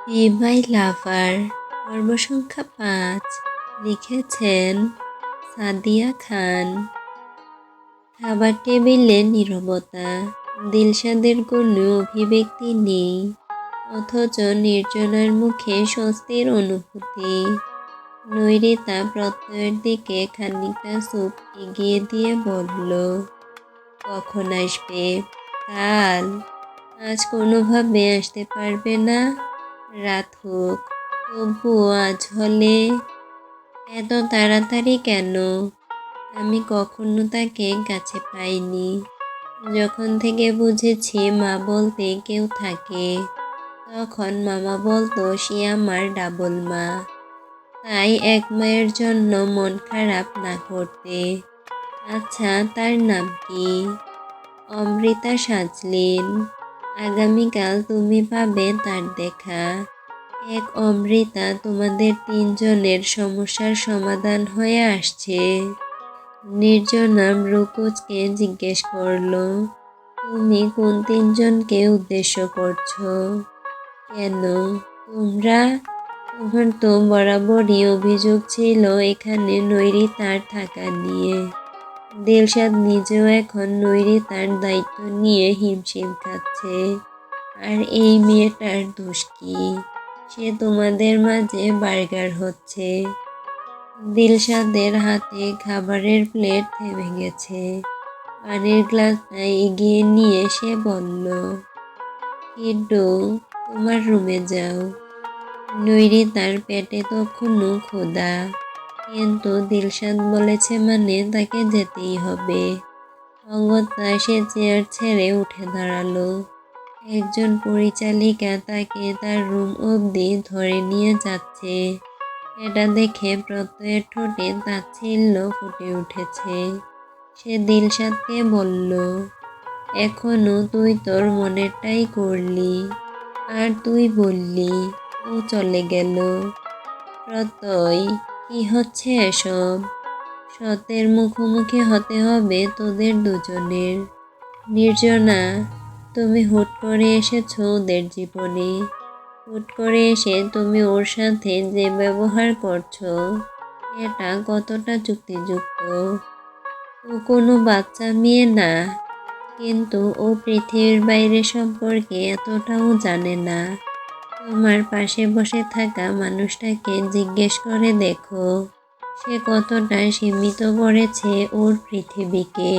B my lover পর্ব সংখ্যা ৫ লিখেছেন সাদিয়া খান। খাবার টেবিলে নীরবতা, দিলশাদের কোনো অভিব্যক্তি নেই, অথচ নির্জনার মুখে স্বস্তির অনুভূতি। নৈরিতা প্রত্যয়ের দিকে খানিকটা চোখ এগিয়ে দিয়ে বলল, কখন আসবে? কাল? আজ কোনোভাবে আসতে পারবে না? রাত হোক, তবুও আজ হলে। এত তাড়াতাড়ি কেন? আমি কখনো তাকে কাছে পাইনি। যখন থেকে বুঝেছি মা বলতে কেউ থাকে, তখন মামা বলতো সে আমার ডাবল মা। তাই এক মায়ের জন্য মন খারাপ না করতে। আচ্ছা, তার নাম কি? অমৃতা সাজলিন। আগামীকাল তুমি পাবে তার দেখা। এক অমৃতা তোমাদের তিনজনের সমস্যার সমাধান হয়ে আসছে। নির্জনা ভ্রুকুচকে জিজ্ঞেস করল, তুমি কোন তিনজনকে উদ্দেশ্য করছো? কেন? তোমার তো বরাবরই অভিযোগ ছিল এখানে নৈরিতার থাকা নিয়ে। দিলশাদ নিজেও এখন নৈরিতার দায়িত্ব নিয়ে হিমশিম খাচ্ছে। আর এই মেয়েটার দোষ কি? সে তোমাদের মাঝে বার্গার হচ্ছে। দিলশাদের হাতে খাবারের প্লেট থেমে গেছে। পানির গ্লাসটা এগিয়ে নিয়ে সে বলল, কিড্ডু, তোমার রুমে যাও। নৈরিতার পেটে তখনও ক্ষুধা, কিন্তু দিলশাদ বলেছে মানে তাকে যেতেই হবে। অগত্যা সে চেয়ার ছেড়ে উঠে দাঁড়ালো। একজন পরিচালিকা তাকে তার রুম অবধি ধরে নিয়ে যাচ্ছে। এটা দেখে প্রত্যয়ের ঠোঁটে তাচ্ছিল্য ফুটে উঠেছে। সে দিলশাদকে বলল, এখনো তুই তোর মনেরটাই করলি, আর তুই বললি ও চলে গেল। প্রত্যয়, কি হচ্ছে এসব? সত্যের মুখোমুখি হতে হবে তোদের দুজনের। নির্জনা, তুমি হুট করে এসেছো ওদের জীবনে। হুট করে এসে তুমি ওর সাথে যে ব্যবহার করছো, এটা কতটা যুক্তিযুক্ত? ও কোনো বাচ্চা মেয়ে না, কিন্তু ও পৃথিবীর বাইরে সম্পর্কে এতটাও জানে না। তোমার পাশে বসে থাকা মানুষটাকে জিজ্ঞেস করে দেখো, সে কতটা সীমিত করেছে ওর পৃথিবীকে।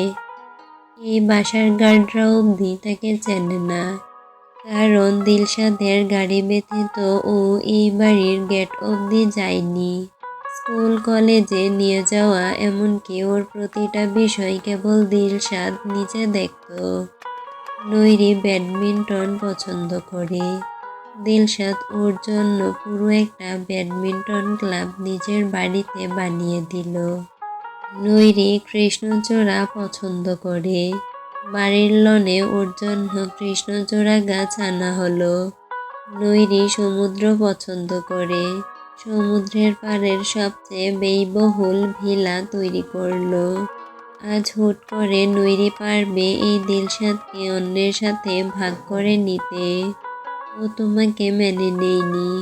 এই বাসার গার্ডরা অবধি তাকে চেনে না, কারণ দিলশাদের গাড়ি ব্যতীত ও এই বাড়ির গেট অবধি যায়নি। স্কুল কলেজে নিয়ে যাওয়া, এমনকি ওর প্রতিটা বিষয় কেবল দিলশাদ নিজে দেখত। নৈরি ব্যাডমিন্টন পছন্দ করে। দিলশাদ ওর জন্য পুরো একটা ব্যাডমিন্টন ক্লাব নিজের বাড়িতে বানিয়ে দিল। নৈরি কৃষ্ণচূড়া পছন্দ করে। বাড়ির লনে ওর জন্য কৃষ্ণচূড়া গাছ আনা হলো। নৈরি সমুদ্র পছন্দ করে। সমুদ্রের পাড়ের সবচেয়ে ব্যয়বহুল ভিলা তৈরি করলো। আজ হুট করে নৈরি পারবে এই দিলশাদকে অন্যের সাথে ভাগ করে নিতে? ও তোমাকে মেনে নেয়নি,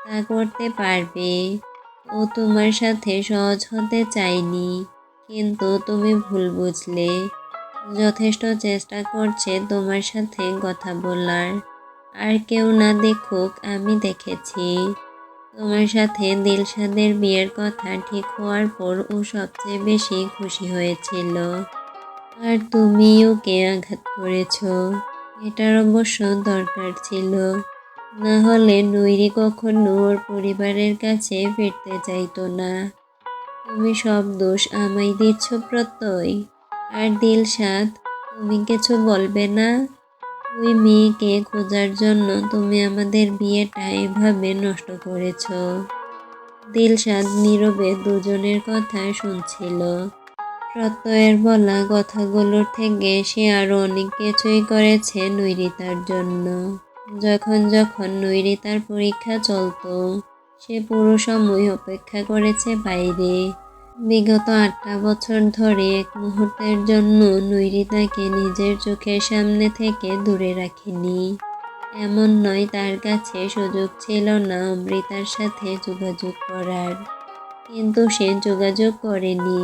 তা করতে পারবে। ও তোমার সাথে সহজ হতে চায়নি, কিন্তু তুমি ভুল বুঝলে। যথেষ্ট চেষ্টা করছে তোমার সাথে কথা বলার। আর কেউ না দেখুক, আমি দেখেছি। তোমার সাথে দিলশাদের বিয়ের কথা ঠিক হওয়ার পর ও সবচেয়ে বেশি খুশি হয়েছিল। আর তুমি ওকে আঘাত করেছ। এটার অবশ্য দরকার ছিল, না হলে নৈরি কখনো ওর পরিবারের কাছে ফিরতে চাইতো না। তুমি সব দোষ আমায় দিচ্ছ প্রত্যয়। আর দিলশাদ, তুমি কিছু বলবে না? ওই মেয়েকে খোঁজার জন্য তুমি আমাদের বিয়েটা এভাবে নষ্ট করেছ। দিলশাদ নীরবে দুজনের কথা শুনছিল। প্রত্যয়ের বলা কথাগুলোর থেকে সে আরো অনেক কিছুই করেছে নৈরিতার জন্য। যখন যখন নৈরিতার পরীক্ষা চলতো, সে পুরো সময় অপেক্ষা করেছে বাইরে। বিগত 8টা বছর ধরে এক মুহূর্তের জন্য নৈরিতাকে নিজের চোখের সামনে থেকে দূরে রাখেনি। এমন নয় তার কাছে সুযোগ ছিল না অমৃতার সাথে যোগাযোগ করার, কিন্তু সে যোগাযোগ করেনি।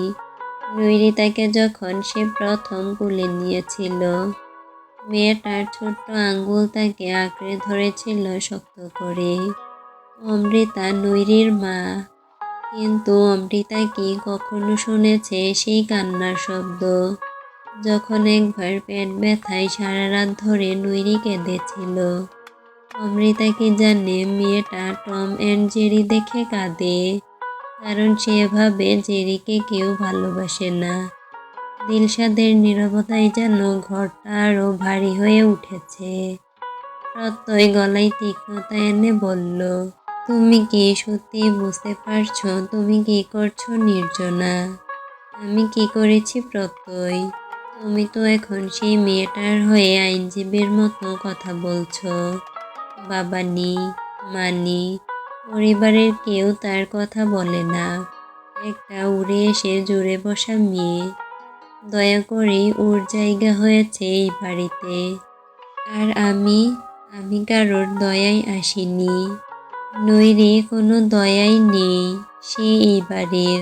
নৈরিতাকে যখন সে প্রথম কোলে নিয়েছিল, মেয়েটার ছোট্ট আঙ্গুল তাকে আঁকড়ে ধরেছিল শক্ত করে। অমৃতা নৈরির মা, কিন্তু অমৃতা কি কখনো শুনেছে সেই কান্নার শব্দ, যখন একবার পেট ব্যথায় সারা রাত ধরে নৈরি কেঁদেছিল। অমৃতা কি জানে মেয়েটা টম অ্যান্ড জেরি দেখে কাঁদে, কারণ সে ভাবে জেরিকে কেউ ভালোবাসে না। দিলশাদের নীরবতায় যেন ঘরটা আরো ভারী হয়ে উঠেছে। প্রত্যয় গলায় তীক্ষ্ণতা এনে বলল, তুমি কি সত্যি বুঝতে পারছো তুমি কি করছো নির্জনা? আমি কি করেছি প্রত্যয়? তুমি তো এখন সেই মেয়েটার হয়ে আইনজীবীর মতো কথা বলছো। বাবা নেই, মা নেই, পরিবারের কেউ তার কথা বলে না। একটা উড়ে এসে জুড়ে বসা মেয়ে, দয়া করে ওর জায়গা হয়েছে এই বাড়িতে। আর আমি কারোর দয়ায় আসিনি। নইরে কোনো দয়াই নেই, সে এই বাড়ির।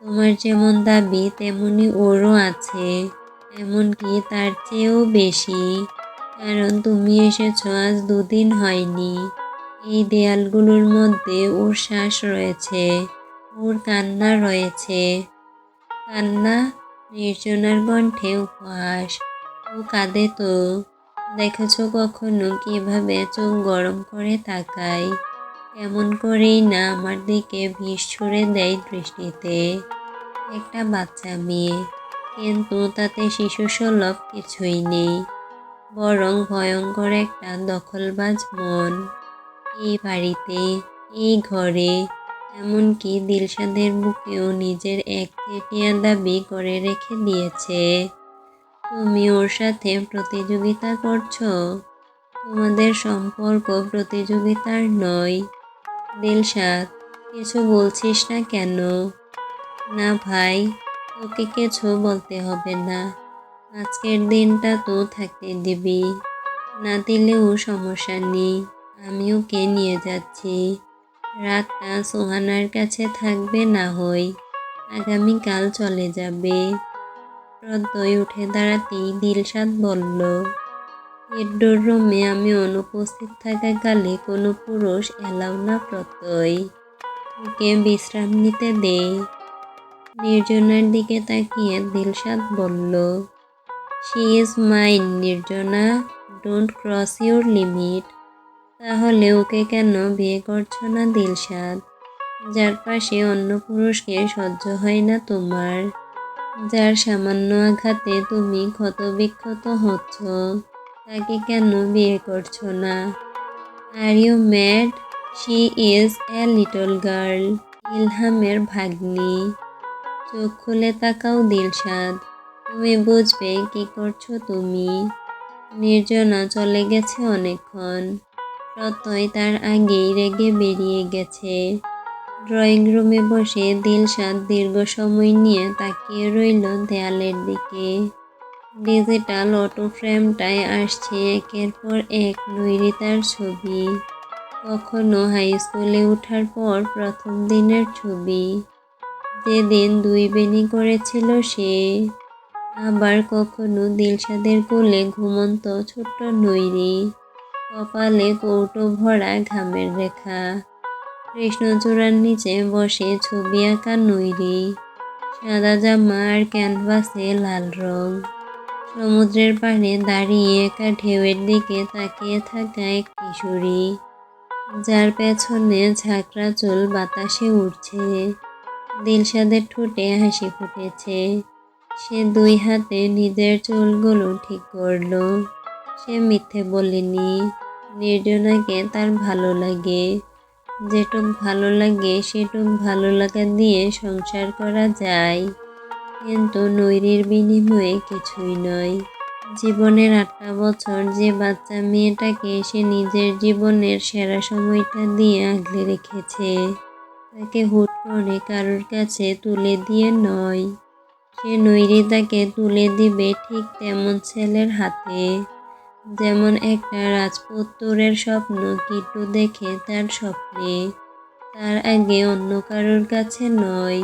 তোমার যেমন দাবি তেমনি ওরও আছে, এমনকি তার চেয়েও বেশি। কারণ তুমি এসেছো আজ 2 দিন হয়নি। এই দেয়ালগুলোর মধ্যে ওর শ্বাস রয়েছে, ওর কান্না রয়েছে। কান্না? নির্জনার কণ্ঠে উপহাস। ও কাঁদে তো? দেখেছ কখনো কিভাবে চোখ গরম করে তাকায়? এমন করেই না আমার দিকে বিষ ছুড়ে দেয় দৃষ্টিতে। একটা বাচ্চা মেয়ে, কিন্তু তাতে শিশুসুলভ কিছুই নেই, বরং ভয়ঙ্কর একটা দখলবাজ মন। এই বাড়িতে, এই ঘরে, এমনকি দিলশাদের বুকেও নিজের একচেটিয়া দাবি করে রেখে দিয়েছে। তুমি ওর সাথে প্রতিযোগিতা করছো? তোমাদের সম্পর্ক প্রতিযোগিতার নয়। দিলশাদ, কিছু বলছিস না কেন? না ভাই, তোকে কিছু বলতে হবে না। আজকের দিনটা তো থাকতে দিবি, না দিলেও সমস্যা নেই। আমি ওকে নিয়ে যাচ্ছি। রাতটা সোহানার কাছে থাকবে না হয়, আগামীকাল চলে যাবে। প্রত্যয় উঠে দাঁড়াতেই দিলশাদ বলল, ইনডোর রুমে আমি অনুপস্থিত থাকাকালে কোনো পুরুষ এলাও না প্রত্যয়। ওকে বিশ্রাম নিতে দে। নির্জনার দিকে তাকিয়ে দিলশাদ বলল, she is mine Nirjona, don't cross your limit. তাহলে ওকে কেন বিয়ে করছো না দিলশাদ? যার পাশে অন্য পুরুষকে সহ্য হয় না তোমার, যার সামান্য আঘাতে তুমি ক্ষতবিক্ষত হচ্ছ, তাকে কেন বিয়ে করছো না? Are you mad? She is a little girl, ইলহামের ভাগ্নি। চোখ খুলে তাকাও দিলশাদ, তুমি বুঝবে কি করছো তুমি। নির্জনা চলে গেছে অনেকক্ষণ। প্রত্যয় তার আগেই রেগে বেরিয়ে গেছে। ড্রয়িং রুমে বসে দিলশাদ দীর্ঘ সময় নিয়ে তাকিয়ে রইল দেয়ালের দিকে। ডিজিটাল অটো ফ্রেমটায় আসছে একের পর এক নৈরিতার ছবি। কখনো হাই স্কুলে ওঠার পর প্রথম দিনের ছবি, যেদিন 2 বেনি করেছিল সে। আবার কখনো দিলশাদের কোলে ঘুমন্ত ছোট্ট নৈরি, কপালে কৌটো ভরা ঘামের রেখা। কৃষ্ণচূড়ার নিচে বসে ছবি আঁকা নৈরি, সাদা জামা আর ক্যানভাসে লাল রং। সমুদ্রের পাড়ে দাঁড়িয়ে একা ঢেউয়ের দিকে তাকিয়ে থাকা এক কিশোরী, যার পেছনে ঝাঁকড়া চুল বাতাসে উড়ছে। দিলশাদের ঠোঁটে হাসি ফুটেছে। সে 2 হাতে নিজের চুলগুলো ঠিক করল। সে মিথ্যে বলেনি। নির্জনাকে তার ভালো লাগে। যেটুক ভালো লাগে সেটুক ভালো লাগা দিয়ে সংসার করা যায়, কিন্তু নৈরির বিনিময়ে কিছুই নয়। জীবনের 8টা বছর যে বাচ্চা মেয়েটাকে সে নিজের জীবনের সেরা সময়টা দিয়ে আগলে রেখেছে, তাকে হুট করে কারোর কাছে তুলে দিয়ে নয়। সে নৈরি তাকে তুলে দিবে ঠিক তেমন ছেলের হাতে, যেমন একটা রাজপুত্রের স্বপ্ন কিট্টু দেখে তার স্বপ্নে, তার আগে অন্য কারোর কাছে নয়।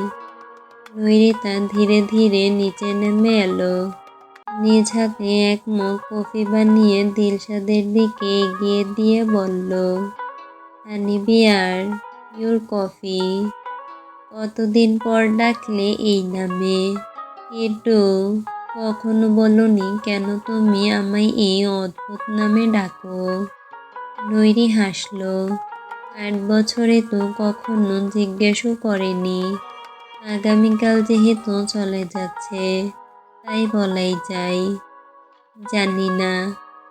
নৈরিতা ধীরে ধীরে নিচে নেমে এলো। নিজ হাতে এক মগ কফি বানিয়ে দিলশাদের দিকে এগিয়ে দিয়ে বলল, হানি বিয়ার, ইউর কফি। কতদিন পর ডাকলে এই নামে। কিট্টু, কখনো বলনি কেন তুমি আমায় এই অদ্ভুত নামে ডাকো। নৈরি হাসল। 8 বছরে তো কখনো জিজ্ঞেসও করেনি। আগামীকাল যেহেতু চলে যাচ্ছে, তাই বলাই যায়। জানি না,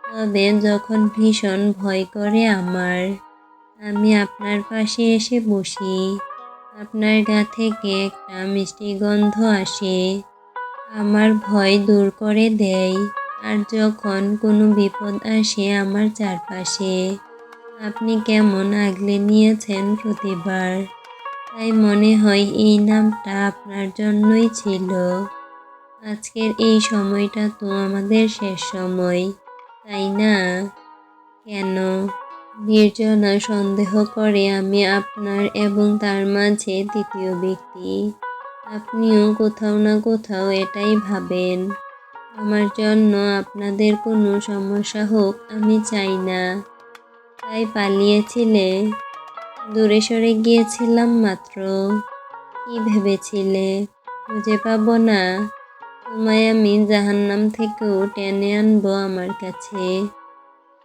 তবে যখন ভীষণ ভয় করে আমার, আমি আপনার পাশে এসে বসি। আপনার গা থেকে একটা মিষ্টি গন্ধ আসে, আমার ভয় দূর করে দেয়। আর যখন কোনো বিপদ আসে আমার চারপাশে, আপনি কেমন আগলে নিয়েছেন প্রতিবার। তাই মনে হয় এই নামটা আপনার জন্যই ছিল। আজকের এই সময়টা তো আমাদের শেষ সময়, তাই না? কেন? নির্জনা সন্দেহ করে আমি আপনার এবং তার মাঝে তৃতীয় ব্যক্তি। আপনিও কোথাও না কোথাও এটাই ভাবেন। আমার জন্য আপনাদের কোনো সমস্যা হোক আমি চাই না। তাই পালিয়েছিলে? দূরে সরে গিয়েছিলাম মাত্র। কি ভেবেছিলে খুঁজে পাবো না? তোমায় আমি জাহান্নাম থেকেও টেনে আনবো আমার কাছে।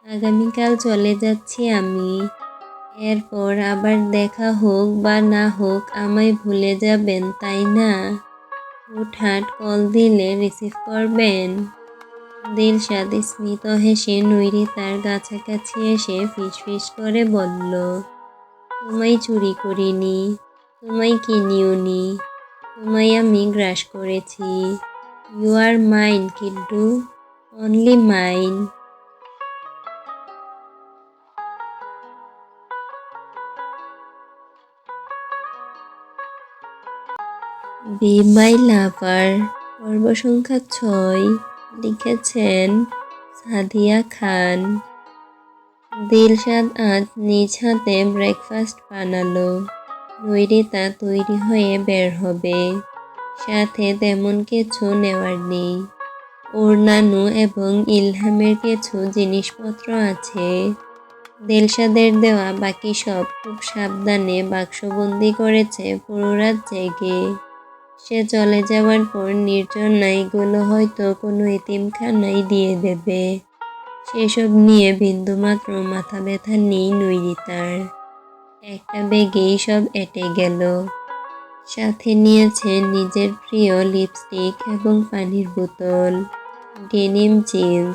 আগামীকাল চলে যাচ্ছি আমি। এরপর আবার দেখা হোক বা না হোক আমায় ভুলে যাবেন, তাই না? হুটহাট কল দিলে রিসিভ করবেন? দিলশাদ স্মিত হেসে নৈরিতার কাছাকাছি এসে ফিসফিস করে বলল, তোমায় চুরি করিনি, তোমায় কিনিওনি, তোমায় আমি গ্রাস করেছি। You are mine Kiddu, only mine. Be my lover, পর্ব সংখ্যা 6। লিখেছেন সাদিয়া খান। দিলশাদ আজ নিজ হাতে ব্রেকফাস্ট বানালো। নৈরিতা তৈরি হয়ে বের হবে। সাথে তেমন কিছু নেওয়ার নেই। ওর নানু এবং ইলহামের কিছু জিনিসপত্র আছে। দিলশাদের দেওয়া বাকি সব খুব সাবধানে বাক্সবন্দি করেছে পুরো রাত জেগে। সে চলে যাওয়ার পর নির্জনা এগুলো হয়তো কোনো এতিমখানায় দিয়ে দেবে। সেসব নিয়ে বিন্দুমাত্র মাথা ব্যথা নেই নৈরিতার। একটা ব্যাগেই সব এঁটে গেল। সাথে নিয়েছে নিজের প্রিয় লিপস্টিক এবং পানির বোতল, ডেনিম জিন্স,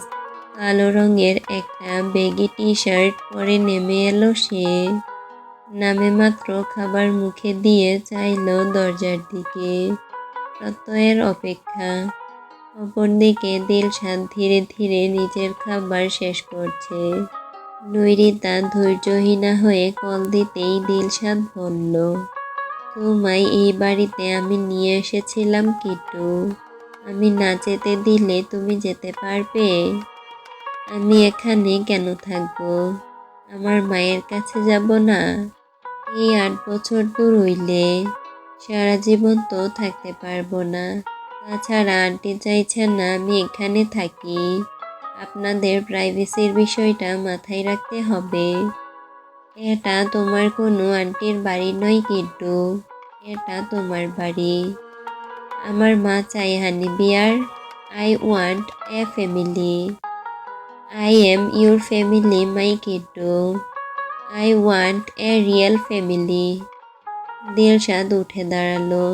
কালো রঙের একটা ব্যাগি টি শার্ট পরে নেমে এলো সে। নামে মাত্র খাবার মুখে দিয়ে চাইল দরজার দিকে। প্রত্যয়ের অপেক্ষা। অপরদিকে দিলশাদ ধীরে ধীরে নিজের খাবার শেষ করছে। নৈরিতা ধৈর্যহীনা হয়ে কল দিতেই দিলশাদ বলল, তোমায় এই বাড়িতে আমি নিয়ে এসেছিলাম কিট্টু। আমি না যেতে দিলে তুমি যেতে পারবে? আমি এখানে কেন থাকবো? আমার মায়ের কাছে যাব না? এই 8 বছর তো রইলে, সারা জীবন তো থাকতে পারবো না। তাছাড়া আন্টি চাইছেন না আমি এখানে থাকি। আপনাদের প্রাইভেসির বিষয়টা মাথায় রাখতে হবে। এটা তোমার কোনো আন্টির বাড়ি নয় কিট্টু, এটা তোমার বাড়ি। আমার মা চাই honey bear, I want a family. I am your family my Kittu. I want a real family. Dilshad উঠে দাঁড়ালো।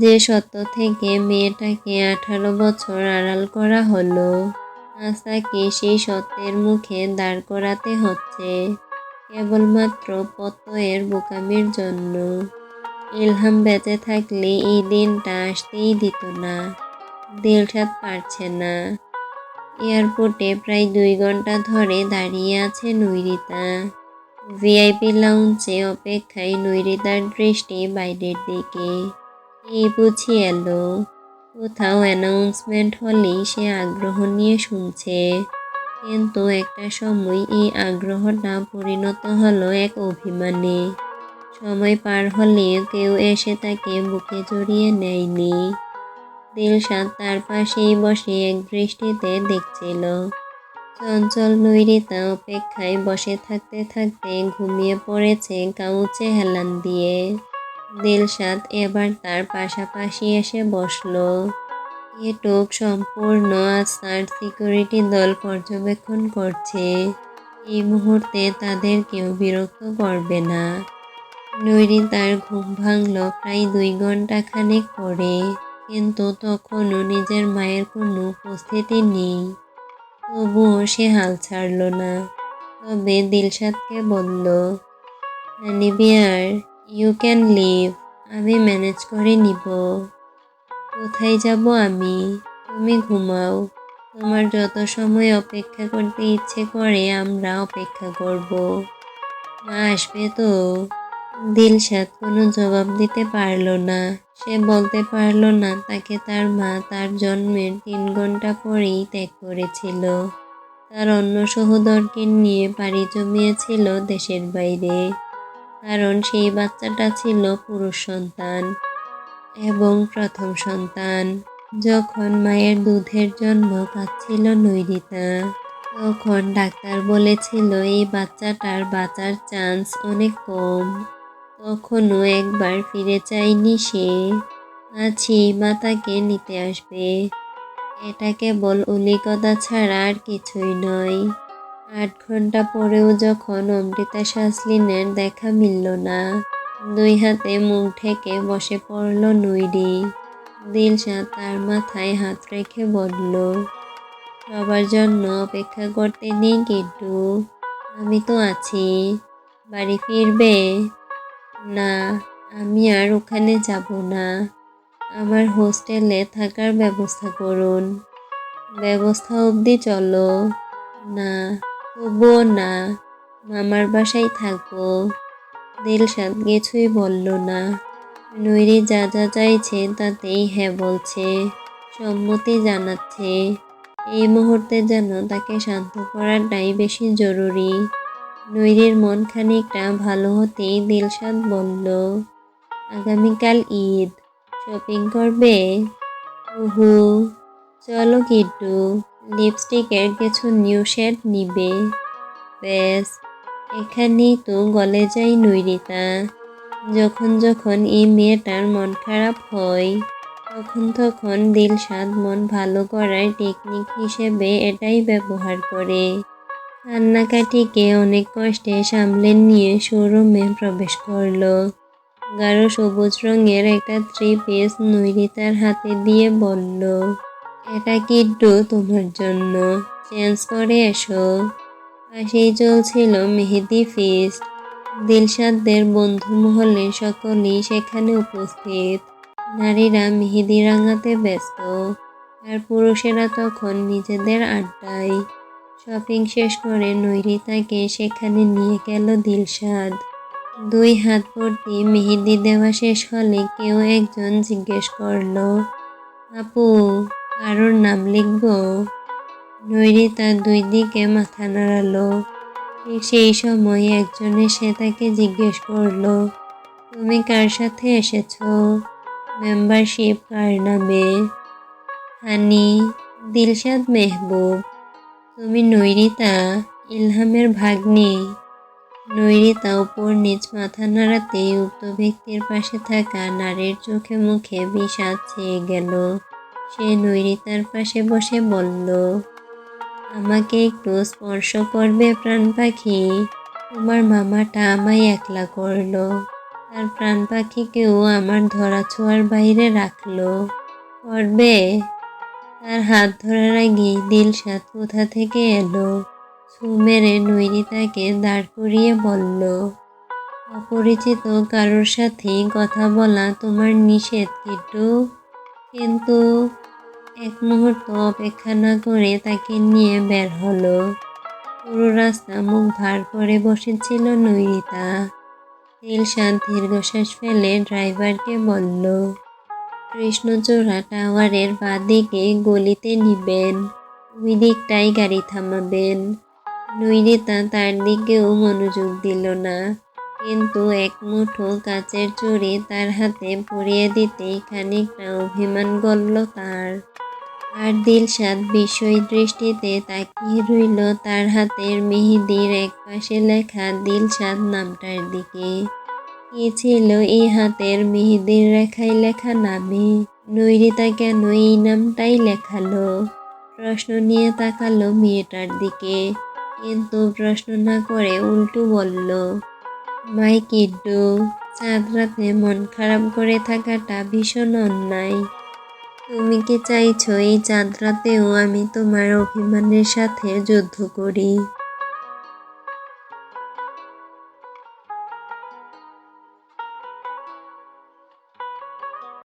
যে সত্য থেকে মেয়েটাকে 18 বছর আড়াল করা হলো, আজ তাকে সেই সত্যের মুখে দাঁড় করাতে হচ্ছে কেবলমাত্র প্রত্যয়ের বোকামির জন্য। ইলহাম বেঁচে থাকলে এই দিনটা আসতেই দিত না। দিলশাদ পারছে না। এয়ারপোর্টে প্রায় 2 ঘন্টা ধরে দাঁড়িয়ে আছে নৈরিতা। ভিআইপি লাউঞ্জে অপেক্ষায় নৈরিতার দৃষ্টি বাইরের দিকে। এই বুঝি এলো। কোথাও অ্যানাউন্সমেন্ট হলেই সে আগ্রহ নিয়ে শুনছে। কিন্তু একটা সময় এই আগ্রহটা পরিণত হলো এক অভিমানে। সময় পার হলেও কেউ এসে তাকে বুকে জড়িয়ে নেয়নি। দিলশাদ তার পাশেই বসে এক দৃষ্টিতে দেখছিল। চঞ্চল নৈরিতা অপেক্ষায় বসে থাকতে থাকতে ঘুমিয়ে পড়েছে কাউচে হেলান দিয়ে। দিলশাদ এবার তার পাশাপাশি এসে বসল। এটুক সম্পূর্ণ আস্তার সিকিউরিটি দল পর্যবেক্ষণ করছে। এই মুহূর্তে তাদের কেউ বিরক্ত করবে না। নৈরিতার ঘুম ভাঙল প্রায় 2 ঘন্টা খানেক পরে, কিন্তু তখনও নিজের মায়ের কোনো উপস্থিতি নেই। তবুও সে হাল ছাড়ল না। তবে দিলশাদকে বলল, হানি বিয়ার, ইউ ক্যান লিভ, আমি ম্যানেজ করে নিব। কোথায় যাব আমি? তুমি ঘুমাও। তোমার যত সময় অপেক্ষা করতে ইচ্ছে করে আমরা অপেক্ষা করব। মা আসবে তো? দিলশাদ কোনো জবাব দিতে পারল না। সে বলতে পারল না তাকে তার মা তার জন্মের 3 ঘন্টা পরেই ত্যাগ করেছিল। তার অন্য সহোদরকে নিয়ে পাড়ি জমিয়েছিল দেশের বাইরে। কারণ সেই বাচ্চাটা ছিল পুরুষ সন্তান এবং প্রথম সন্তান। যখন মায়ের দুধের জন্য কাঁদছিল নৈরিতা, তখন ডাক্তার বলেছিল এই বাচ্চাটার বাঁচার চান্স অনেক কম। তখনও একবার ফিরে চায়নি সে। আছি মা তাকে নিতে আসবে। এটা কেবল অলিগদা ছাড়া আর কিছুই নয়। 8 ঘন্টা পরেও যখন অমৃতা শাসলিনের দেখা মিলল না, 2 হাতে মুখ ঢেকে বসে পড়ল নৈরি। দিলশাদ তার মাথায় হাত রেখে বলল, সবার জন্য অপেক্ষা করতে নেই কিট্টু, আমি তো আছি। বাড়ি ফিরবে? না, আমি আর ওখানে যাব না। আমার হোস্টেলে থাকার ব্যবস্থা করুন। ব্যবস্থা অবধি চলো। না, তবুও না, মামার বাসায় থাকবো। দিলশাদ কিছুই বলল না। নৈরি যা যা চাইছে তাতেই হ্যাঁ বলছে, সম্মতি জানাচ্ছে। এই মুহূর্তে যেন তাকে শান্ত করাটাই বেশি জরুরি। নৈরির মন খানিকটা ভালো হতেই দিলশাদ বলল, আগামীকাল ঈদ, শপিং করবে? উহু, চলো কিট্টু, লিপস্টিকের কিছু নিউ শেড নিবে। ব্যাস, এখানেই তো গলে যায় নৈরিতা। যখন যখন এই মেয়েটার মন খারাপ হয়, তখন তখন দিলশাদ মন ভালো করার টেকনিক হিসেবে এটাই ব্যবহার করে। কান্নাকাটিকে অনেক কষ্টে সামলে নিয়ে শোরুমে প্রবেশ করল। গাঢ় সবুজ রঙের একটা 3 পিস নৈরিতার হাতে দিয়ে বলল, এটা কিট্টু তোমার জন্য, চেঞ্জ করে এসো। পাশেই চলছিল মেহেদি ফিস্ট। দিলশাদদের বন্ধু মহলে সকলেই সেখানে উপস্থিত। নারীরা মেহেদি রাঙাতে ব্যস্ত, আর পুরুষেরা তখন নিজেদের আড্ডায়। শপিং শেষ করে নৈরিতাকে সেখানে নিয়ে গেল দিলশাদ। 2 হাত ভর্তি মেহেদি দেওয়া শেষ হলে কেউ একজন জিজ্ঞেস করল, আপু, কারোর নাম লিখব? নৈরিতা 2 দিকে মাথা নাড়ালো। ঠিক সেই সময় একজন এসে তাকে জিজ্ঞেস করল, তুমি কার সাথে এসেছো? মেম্বারশিপ কার নামে? হানি, দিলশাদ মেহবুব। তুমি নৈরিতা, ইলহামের ভাগ্নি? নৈরিতা উপর নিচ মাথা নাড়াতেই উক্ত ব্যক্তির পাশে থাকা নারীর চোখে মুখে বিষাদ ছেয়ে গেল। সে নৈরিতার পাশে বসে বলল, আমাকে একটু স্পর্শ করবে প্রাণ পাখি? তোমার মামাটা আমায় একলা করলো, তার প্রাণ পাখিকেও আমার ধরা ছোঁয়ার বাইরে রাখলো। করবে? তার হাত ধরার আগেই দিলশাদ কোথা থেকে এলো, ছু মেরে নৈরিতাকে দাঁড় করিয়ে বলল, অপরিচিত কারোর সাথেই কথা বলা তোমার নিষেধ কিট্টু। কিন্তু 1 মুহূর্ত অপেক্ষা না করে তাকে নিয়ে বের হলো। পুরো রাস্তা মুখ ভার করে বসেছিল নৈরিতা। দিলশাদ দীর্ঘশ্বাস ফেলে ড্রাইভারকে বলল, কৃষ্ণচূড়া টাওয়ারের বাঁ দিকে গলিতে নিবেন, ওই দিকটাই গাড়ি থামাবেন। নৈরিতা তার দিকেও মনোযোগ দিল না, কিন্তু এক মুঠো কাচের চুড়ি তার হাতে পরিয়ে দিতেই খানিকটা অভিমান গলল তার। আর দিলশাদ বিস্ময় দৃষ্টিতে তাকিয়ে রইল তার হাতের মেহেদির একপাশে লেখা দিলশাদ নামটার দিকে। কি ছিল এই হাতের মেহেদির রেখায় লেখা নামে? নৈরিতা কেন এই নামটাই লেখালো? প্রশ্ন নিয়ে তাকালো মেয়েটার দিকে, কিন্তু প্রশ্ন না করে উল্টো বলল, মাই কিড্ডু, চাঁদ রাতে মন খারাপ করে থাকাটা ভীষণ অন্যায়। তুমি কি চাইছো এই চাঁদ রাতেও আমি তোমার অভিমানের সাথে যুদ্ধ করি?